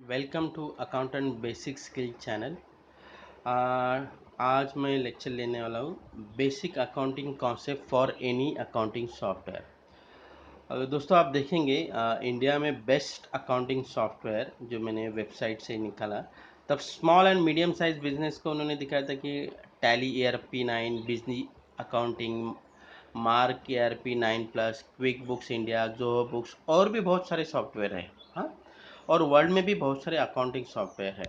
Welcome to accountant basic skill channel. आज मैं lecture लेने वाला हूँ basic accounting concept for any accounting software. दोस्तों आप देखेंगे इंडिया में बेस्ट अकाउंटिंग सॉफ्टवेयर जो मैंने वेबसाइट से निकाला, तब small and medium size business को उन्होंने दिखाया था कि tally ERP 9, Bijni accounting, mark ERP 9+, quick books India, Zoho books और भी बहुत सारे सॉफ्टवेयर हैं। हाँ, और वर्ल्ड में भी बहुत सारे अकाउंटिंग सॉफ्टवेयर है।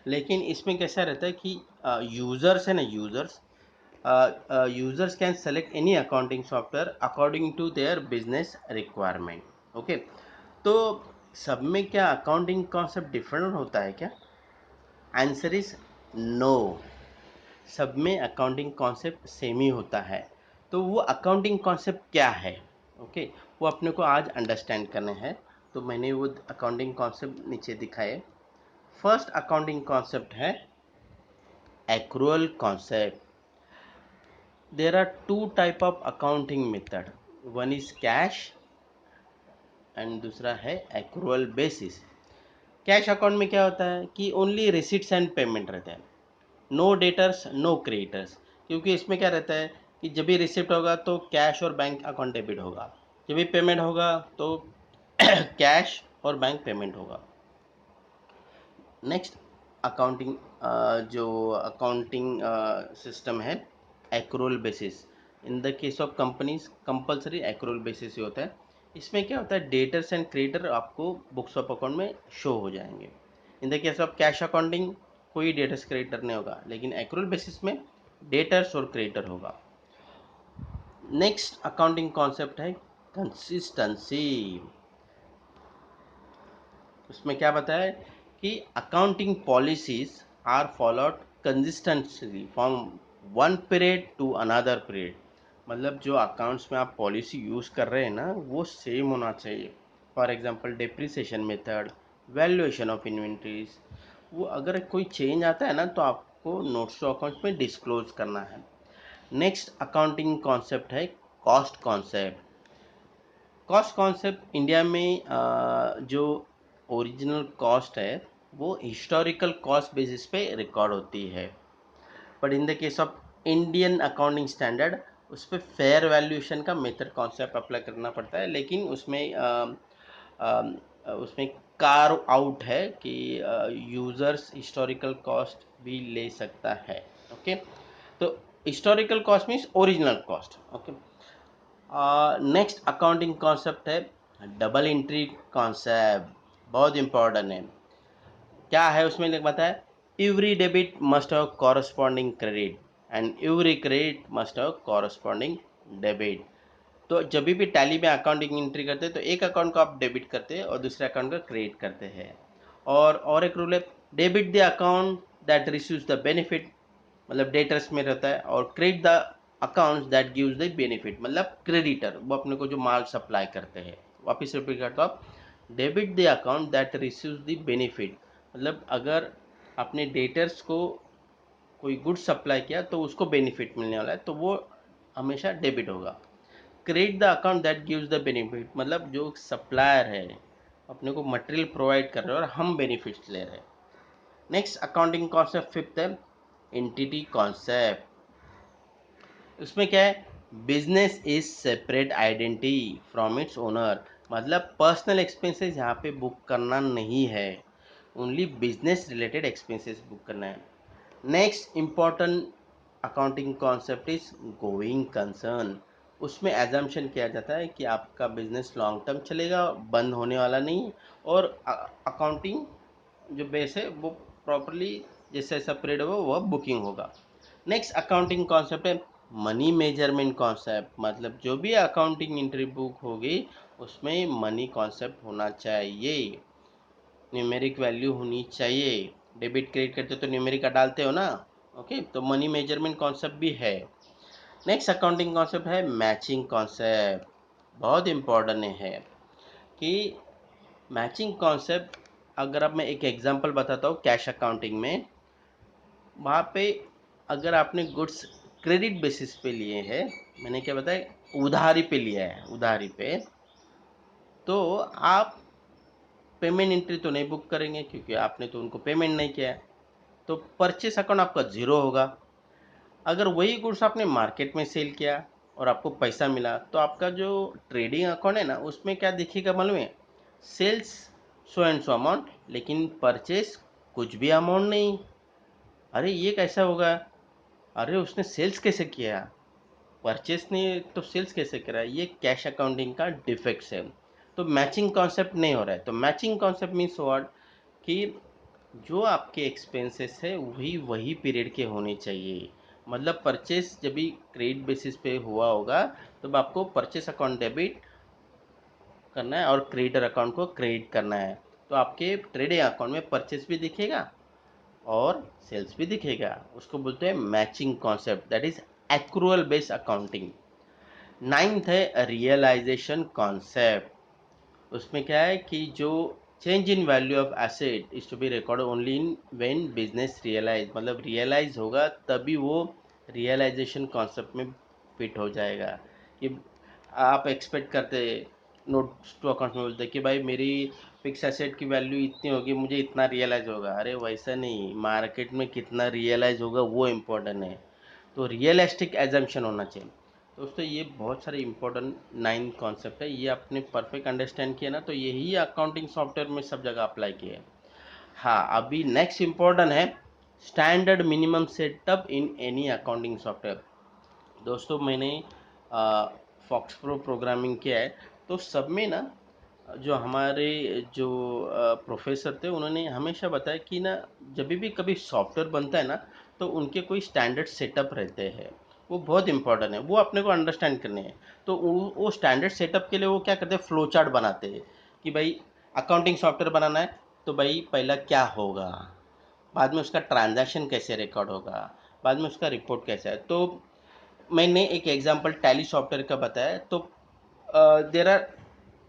लेकिन इसमें कैसा रहता है कि यूज़र्स है ना, users can select any accounting software according to their business requirement. Okay, तो सब में क्या अकाउंटिंग कॉन्सेप्ट डिफरेंट होता है क्या? Answer is no. सब में अकाउंटिंग कॉन्सेप्ट सेम ही होता है। तो वो अकाउंटिंग कॉन्सेप्ट क्या है? ओके, वो अपने को आज अंडरस्टैंड करने हैं। तो मैंने वो अकाउंटिंग कॉन्सेप्ट नीचे दिखाए। फर्स्ट अकाउंटिंग कॉन्सेप्ट है accrual concept. There are two type of accounting method, one is cash and दूसरा है एक्रूअल बेसिस। कैश अकाउंट में क्या होता है कि ओनली रिसिट्स एंड पेमेंट रहता है, नो डेटर्स नो क्रेडिटर्स। क्योंकि इसमें क्या रहता है कि जब भी रिसिप्ट होगा तो कैश और बैंक अकाउंट डेबिट होगा, जब भी पेमेंट होगा तो कैश और बैंक पेमेंट होगा। नेक्स्ट अकाउंटिंग जो अकाउंटिंग सिस्टम है accrual basis. In the case of companies compulsory accrual basis ही होता है। इसमें क्या होता है, डेटर्स एंड क्रेडिटर आपको बुक्स ऑफ अकाउंट में शो हो जाएंगे। In the case of cash accounting कोई डेटर्स क्रेडिटर नहीं होगा, लेकिन एक्रूअल बेसिस में डेटर्स और क्रेडिटर होगा। नेक्स्ट अकाउंटिंग कॉन्सेप्ट है कंसिस्टेंसी। उसमें क्या बताया कि accounting policies are followed consistently from one period to another period. मतलब जो अकाउंट्स में आप पॉलिसी यूज़ कर रहे हैं ना, वो सेम होना चाहिए। For example depreciation method, valuation of inventories, वो अगर कोई चेंज आता है ना तो आपको नोट्स टू अकाउंट्स में डिस्क्लोज करना है। नेक्स्ट अकाउंटिंग कॉन्सेप्ट है cost concept. Cost concept India में जो ओरिजिनल कॉस्ट है वो हिस्टोरिकल कॉस्ट बेसिस पे रिकॉर्ड होती है, but in the case of Indian accounting standard उस पर फेयर वैल्यूएशन का मेथड कॉन्सेप्ट अप्लाई करना पड़ता है। लेकिन उसमें कार्व आउट है कि यूज़र्स हिस्टोरिकल कॉस्ट भी ले सकता है। ओके, तो historical cost means original cost. Okay, next accounting concept है डबल एंट्री कॉन्सेप्ट। बहुत इंपॉर्टेंट है। क्या है उसमें लिख बताया, every debit must have corresponding credit and every credit must have corresponding debit. तो जब भी टैली में अकाउंटिंग एंट्री करते हैं तो एक अकाउंट को आप डेबिट करते हैं और दूसरे अकाउंट का क्रेडिट करते हैं। और एक रूल है, debit the account that receives the benefit, मतलब डेटर्स में रहता है, और credit the accounts that gives the benefit, मतलब क्रेडिटर वो अपने को जो माल सप्लाई करते हैं। वापस रिपीट करता हूँ, debit the account that receives the benefit, मतलब अगर अपने डेटर्स को कोई गुड सप्लाई किया तो उसको बेनिफिट मिलने वाला है, तो वो हमेशा डेबिट होगा। Credit the account that gives the benefit, मतलब जो सप्लायर है अपने को मटेरियल प्रोवाइड कर रहे हैं और हम बेनिफिट्स ले रहे हैं। नेक्स्ट अकाउंटिंग कॉन्सेप्ट फिफ्थ है एंटिटी कॉन्सेप्ट। उसमें क्या है, business is separate identity from its owner, मतलब पर्सनल एक्सपेंसेस यहाँ पे बुक करना नहीं है, only business related expenses book करना है। Next important accounting concept is going concern. उसमें एजम्पशन किया जाता है कि आपका बिजनेस लॉन्ग टर्म चलेगा, बंद होने वाला नहीं, और अकाउंटिंग जो बेस है वो प्रॉपरली जैसे ऐसा पीरियड होगा वह बुकिंग होगा। नेक्स्ट अकाउंटिंग कॉन्सेप्ट है मनी मेजरमेंट कॉन्सेप्ट, मतलब जो भी अकाउंटिंग एंट्री बुक होगी उसमें मनी कॉन्सेप्ट होना चाहिए, न्यूमेरिक वैल्यू होनी चाहिए। डेबिट क्रेडिट करते तो न्यूमेरिक का डालते हो ना। ओके, तो मनी मेजरमेंट कॉन्सेप्ट भी है। नेक्स्ट अकाउंटिंग कॉन्सेप्ट है मैचिंग कॉन्सेप्ट। बहुत इंपॉर्टेंट है कि मैचिंग कॉन्सेप्ट, अगर अब मैं एक एग्जांपल बताता हूँ, कैश अकाउंटिंग में वहाँ पे अगर आपने गुड्स क्रेडिट बेसिस पे लिए हैं, मैंने क्या बताया, उधारी पे लिया है, उधारी पे, तो आप पेमेंट एंट्री तो नहीं बुक करेंगे क्योंकि आपने तो उनको पेमेंट नहीं किया है, तो परचेस अकाउंट आपका जीरो होगा। अगर वही गुड्स आपने मार्केट में सेल किया और आपको पैसा मिला तो आपका जो ट्रेडिंग अकाउंट है ना उसमें क्या दिखेगा मालूम है, sales so and so amount, लेकिन परचेस कुछ भी अमाउंट नहीं। अरे ये कैसा होगा, अरे उसने सेल्स कैसे किया, परचेस ने तो सेल्स कैसे करा, ये कैश अकाउंटिंग का डिफेक्ट्स है। तो मैचिंग कॉन्सेप्ट नहीं हो रहा है। तो मैचिंग कॉन्सेप्ट मीन्स व्हाट, कि जो आपके एक्सपेंसेस है वही वही पीरियड के होने चाहिए। मतलब परचेस जब भी क्रेडिट बेसिस पे हुआ होगा तब आपको परचेस अकाउंट डेबिट करना है और क्रेडिटर अकाउंट को क्रेडिट करना है। तो आपके ट्रेडिंग अकाउंट में परचेस भी दिखेगा और सेल्स भी दिखेगा। उसको बोलते हैं matching concept, that is accrual based accounting. Ninth है रियलाइजेशन कॉन्सेप्ट। उसमें क्या है कि जो change in value of asset is to be record only in when business realise, मतलब रियलाइज होगा तभी वो रियलाइजेशन कॉन्सेप्ट में फिट हो जाएगा। कि आप एक्सपेक्ट करते, नोट्स टू अकाउंट में बोलते कि भाई मेरी फिक्स एसेट की वैल्यू इतनी होगी, मुझे इतना रियलाइज होगा। अरे वैसा नहीं, मार्केट में कितना रियलाइज होगा वो इम्पोर्टेंट है। तो रियलिस्टिक एजम्पशन होना चाहिए। दोस्तों ये बहुत सारे इंपॉर्टेंट 9 कॉन्सेप्ट है, ये आपने परफेक्ट अंडरस्टैंड किया ना तो यही अकाउंटिंग सॉफ्टवेयर में सब जगह अप्लाई किया है। हाँ, अभी नेक्स्ट इंपॉर्टेंट है standard minimum setup in any accounting software. दोस्तों मैंने फॉक्स प्रो प्रोग्रामिंग किया है, तो सब में ना जो हमारे जो प्रोफेसर थे उन्होंने हमेशा बताया कि ना जब भी कभी सॉफ्टवेयर बनता है ना तो उनके कोई स्टैंडर्ड सेटअप रहते हैं, वो बहुत इंपॉर्टेंट है, वो अपने को अंडरस्टैंड करने हैं। तो वो स्टैंडर्ड सेटअप के लिए वो क्या करते हैं, फ्लो चार्ट बनाते हैं कि भाई अकाउंटिंग सॉफ्टवेयर बनाना है तो भाई पहला क्या होगा, बाद में उसका ट्रांजैक्शन कैसे रिकॉर्ड होगा, बाद में उसका रिपोर्ट कैसा है। तो मैंने एक एग्जांपल टैली सॉफ्टवेयर का बताया। तो देर आर,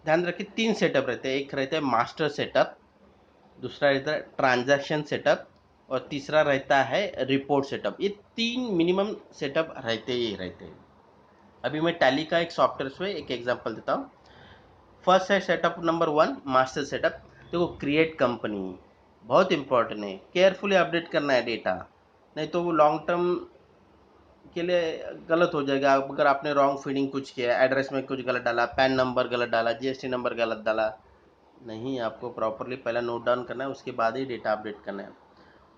ध्यान रखिए 3 सेटअप रहते हैं। एक रहता है मास्टर सेटअप, दूसरा रहता है ट्रांजैक्शन सेटअप और तीसरा रहता है रिपोर्ट सेटअप। ये 3 मिनिमम सेटअप रहते ही रहते हैं। अभी मैं टैली का एक सॉफ्टवेयर से एक एग्जांपल देता हूँ। फर्स्ट है सेटअप नंबर 1 मास्टर सेटअप। देखो क्रिएट कंपनी बहुत इंपॉर्टेंट है, केयरफुली अपडेट करना है डेटा, नहीं तो वो लॉन्ग टर्म के लिए गलत हो जाएगा। अगर आपने रॉन्ग फीडिंग कुछ किया, एड्रेस में कुछ गलत डाला, पैन नंबर गलत डाला, जीएसटी नंबर गलत डाला, नहीं, आपको प्रॉपरली पहला नोट डाउन करना है, उसके बाद ही डेटा अपडेट करना है।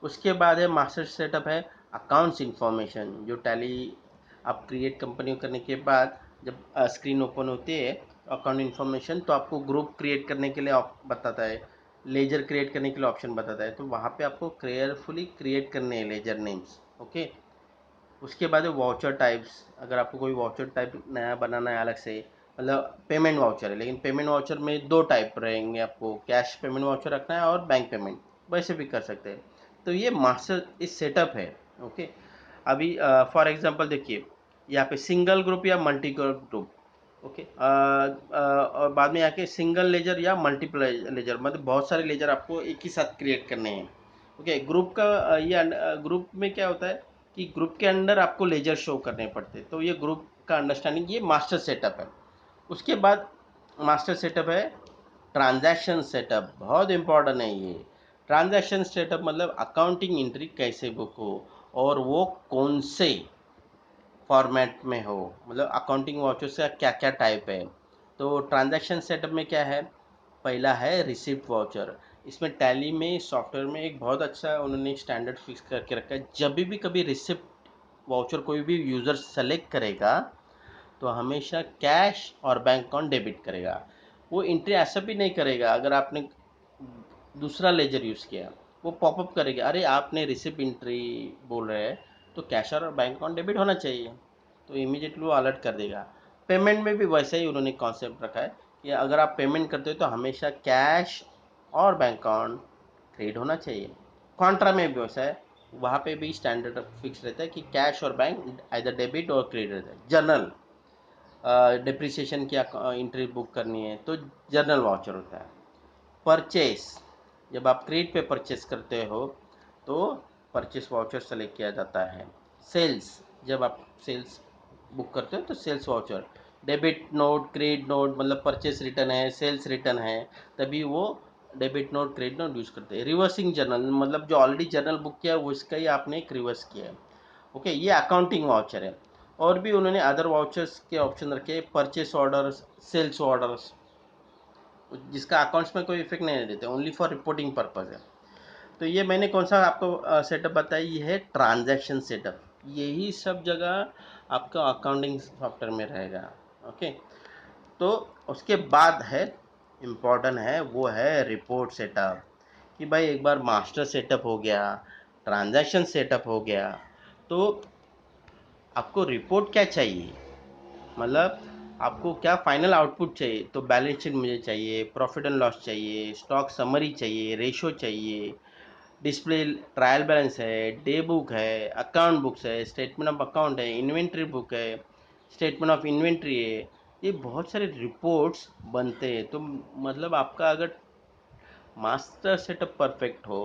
उसके बाद है मास्टर सेटअप है अकाउंट्स इंफॉर्मेशन। जो टैली आप क्रिएट कंपनी करने के बाद जब स्क्रीन ओपन होती है अकाउंट इंफॉर्मेशन, तो आपको ग्रुप क्रिएट करने के लिए बताता है, लेजर क्रिएट करने के लिए ऑप्शन बताता है। तो वहाँ पे आपको केयरफुली क्रिएट करने हैं लेजर नेम्स, ओके। उसके बाद है वाउचर टाइप्स। अगर आपको कोई वाउचर टाइप नया बनाना है अलग से, मतलब पेमेंट वाउचर है लेकिन पेमेंट वाउचर में 2 टाइप रहेंगे, आपको कैश पेमेंट वाउचर रखना है और बैंक पेमेंट, वैसे भी कर सकते हैं। तो ये मास्टर इस सेटअप है, ओके। अभी फॉर एग्जांपल देखिए, यहाँ पे सिंगल ग्रुप या मल्टी ग्रुप, ओके। और बाद में आके सिंगल लेजर या मल्टीपल लेजर, मतलब बहुत सारे लेजर आपको एक ही साथ क्रिएट करने हैं, ओके। ग्रुप का ये ग्रुप में क्या होता है कि ग्रुप के अंदर आपको लेजर शो करने पड़ते हैं। तो ये ग्रुप का अंडरस्टैंडिंग, ये मास्टर सेटअप है। उसके बाद मास्टर सेटअप है ट्रांजैक्शन सेटअप, बहुत इंपॉर्टेंट है ये। ट्रांजैक्शन सेटअप मतलब अकाउंटिंग एंट्री कैसे बुक हो और वो कौन से फॉर्मेट में हो, मतलब अकाउंटिंग वाउचर से क्या क्या टाइप है। तो ट्रांजैक्शन सेटअप में क्या है, पहला है रिसिप्ट वाउचर। इसमें टैली में सॉफ्टवेयर में एक बहुत अच्छा उन्होंने स्टैंडर्ड फिक्स करके रखा है, जब भी कभी रिसिप्ट वाउचर कोई भी यूज़र सेलेक्ट करेगा तो हमेशा कैश और बैंक अकाउंट डेबिट करेगा। वो एंट्री ऐसा भी नहीं करेगा, अगर आपने दूसरा लेजर यूज़ किया वो पॉपअप करेगा, अरे आपने रिसिप्ट एंट्री बोल रहे हैं तो कैश और बैंक अकाउंट डेबिट होना चाहिए, तो इमीडिएटली वो अलर्ट कर देगा। पेमेंट में भी वैसा ही उन्होंने कॉन्सेप्ट रखा है कि अगर आप पेमेंट करते हो तो हमेशा कैश और बैंक अकाउंट क्रेडिट होना चाहिए। कॉन्ट्रा में भी वैसा है, वहाँ पे भी स्टैंडर्ड फिक्स रहता है कि कैश और बैंक आइदर डेबिट और क्रेडिट रहता है। जर्नल डिप्रिसिएशन की एंट्री बुक करनी है तो जर्नल वाउचर होता है। परचेस, जब आप क्रेडिट पे परचेस करते हो तो परचेस वाउचर सेलेक्ट किया जाता है। सेल्स, जब आप सेल्स बुक करते हो तो sales voucher. Debit note, credit note, मतलब परचेस रिटर्न है, सेल्स रिटर्न है, तभी वो debit note credit note use करते हैं। रिवर्सिंग जर्नल मतलब जो ऑलरेडी जर्नल बुक किया है वो इसका ही आपने एक रिवर्स किया है। ओके, ये अकाउंटिंग वाउचर है। और भी उन्होंने अदर वाउचर्स के ऑप्शन रखे, परचेस ऑर्डर्स, सेल्स ऑर्डर्स, जिसका अकाउंट्स में कोई इफेक्ट नहीं देते, ओनली फॉर रिपोर्टिंग पर्पज है। तो ये मैंने कौन सा आपको सेटअप बताया, ये है ट्रांजैक्शन सेटअप। यही सब जगह आपका अकाउंटिंग सॉफ्टवेयर में रहेगा। ओके, तो उसके बाद है इम्पोर्टेंट है, वो है रिपोर्ट सेटअप। कि भाई एक बार मास्टर सेटअप हो गया, ट्रांजैक्शन सेटअप हो गया, तो आपको रिपोर्ट क्या चाहिए, मतलब आपको क्या फाइनल आउटपुट चाहिए। तो बैलेंस शीट मुझे चाहिए, प्रॉफिट एंड लॉस चाहिए, स्टॉक समरी चाहिए, रेशो चाहिए, डिस्प्ले ट्रायल बैलेंस है, डे बुक है, अकाउंट बुक्स है, स्टेटमेंट ऑफ अकाउंट है, इन्वेंट्री बुक है, स्टेटमेंट ऑफ इन्वेंट्री है। ये बहुत सारे रिपोर्ट्स बनते हैं। तो मतलब आपका अगर मास्टर सेटअप परफेक्ट हो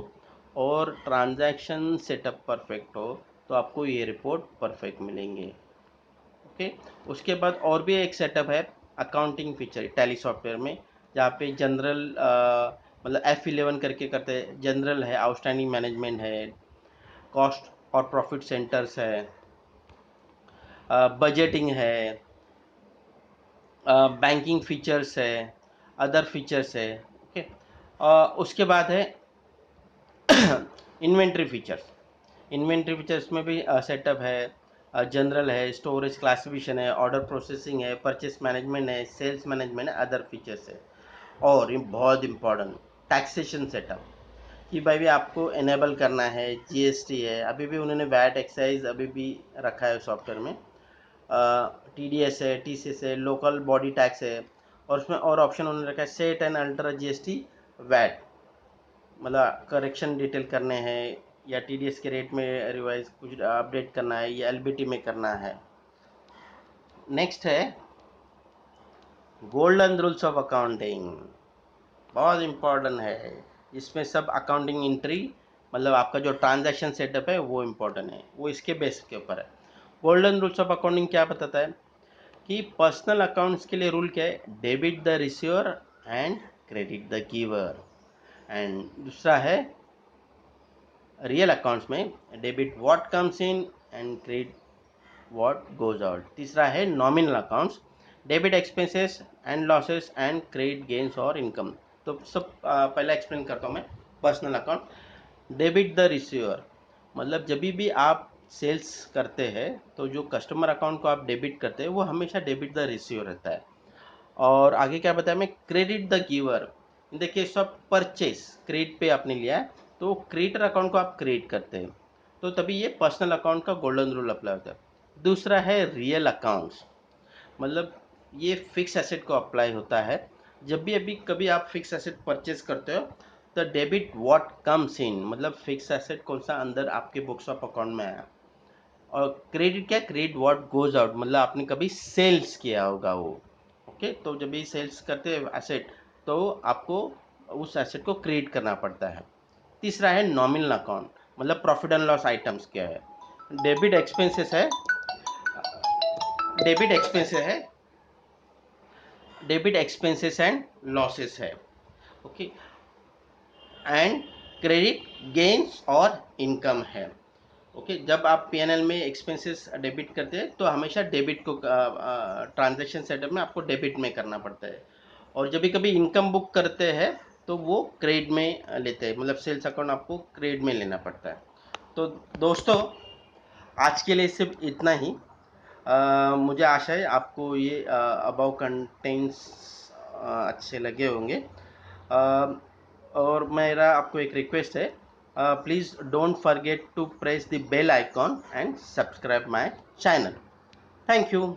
और ट्रांजैक्शन सेटअप परफेक्ट हो तो आपको ये रिपोर्ट परफेक्ट मिलेंगे। ओके, उसके बाद और भी एक सेटअप है अकाउंटिंग फीचर टैली सॉफ्टवेयर में, जहाँ पे जनरल मतलब F11 करके करते हैं, जनरल है, आउटस्टैंडिंग मैनेजमेंट है, कॉस्ट और प्रॉफिट सेंटर्स है, बजटिंग है, बैंकिंग फीचर्स है, अदर फीचर्स है। ओके, उसके बाद है इन्वेंट्री फीचर्स। इन्वेंट्री फीचर्स में भी सेटअप है, जनरल है, स्टोरेज क्लासिफिकेशन है, ऑर्डर प्रोसेसिंग है, परचेस मैनेजमेंट है, सेल्स मैनेजमेंट है, अदर फीचर्स है। और ये बहुत इंपॉर्टेंट टैक्सेशन सेटअप, कि भाई भी आपको इनेबल करना है, जीएसटी है, अभी भी उन्होंने वैट एक्साइज अभी भी रखा है सॉफ्टवेयर में, टीडीएस है, टीसीएस है, लोकल बॉडी टैक्स है, और उसमें और ऑप्शन उन्होंने रखा है set and alter GST VAT, मतलब करेक्शन डिटेल करने हैं, या टीडीएस के रेट में रिवाइज कुछ अपडेट करना है, या एलबीटी में करना है। नेक्स्ट है गोल्डन रूल्स ऑफ अकाउंटिंग, बहुत इम्पोर्टेंट है। इसमें सब अकाउंटिंग एंट्री, मतलब आपका जो ट्रांजैक्शन सेटअप है वो इम्पोर्टेंट है, वो इसके बेस के ऊपर है। गोल्डन रूल्स ऑफ अकाउंटिंग क्या बताता है कि पर्सनल अकाउंट्स के लिए रूल क्या है, debit the receiver and credit the giver. And दूसरा है रियल अकाउंट्स में debit what comes in and credit what goes out. तीसरा है nominal accounts, debit expenses and losses and credit gains और इनकम। तो सब पहला एक्सप्लेन करता हूँ मैं। Personal account, debit the receiver, मतलब जब भी आप सेल्स करते हैं तो जो कस्टमर अकाउंट को आप डेबिट करते हैं वो हमेशा डेबिट द रिसीवर रहता है। और आगे क्या बताया मैं, क्रेडिट द गिवर, देखिए सब परचेस क्रेडिट पे आपने लिया है तो क्रेडिटर अकाउंट को आप क्रिएट करते हैं, तो तभी ये पर्सनल अकाउंट का गोल्डन रूल अप्लाई होता है। दूसरा है रियल अकाउंट्स, मतलब ये फिक्स एसेट को अप्लाई होता है। जब भी अभी कभी आप फिक्स एसेट परचेज करते हो तो डेबिट व्हाट कम्स इन, मतलब फिक्स एसेट कौन सा अंदर आपके बुक्स ऑफ अकाउंट में आया, और क्रेडिट क्या, क्रेडिट व्हाट गोज आउट, मतलब आपने कभी सेल्स किया होगा वो। ओके, तो जब भी सेल्स करते हैं एसेट तो आपको उस एसेट को क्रिएट करना पड़ता है। तीसरा है नॉमिनल अकाउंट, मतलब प्रॉफिट एंड लॉस आइटम्स क्या है, डेबिट एक्सपेंसेस है, डेबिट एक्सपेंसेस है, डेबिट एक्सपेंसेस एंड लॉसेस है। ओके, एंड क्रेडिट गेन्स और इनकम है। ओके, जब आप पीएनएल में एक्सपेंसेस डेबिट करते हैं तो हमेशा डेबिट को ट्रांजैक्शन सेटअप में आपको डेबिट में करना पड़ता है, और जब भी कभी इनकम बुक करते हैं तो वो क्रेडिट में लेते हैं, मतलब सेल्स अकाउंट आपको क्रेडिट में लेना पड़ता है। तो दोस्तों आज के लिए सिर्फ इतना ही। मुझे आशा है आपको ये अबाव कंटेंट्स अच्छे लगे होंगे। और मेरा आपको एक रिक्वेस्ट है, please don't forget to press the bell icon and subscribe my channel. Thank you.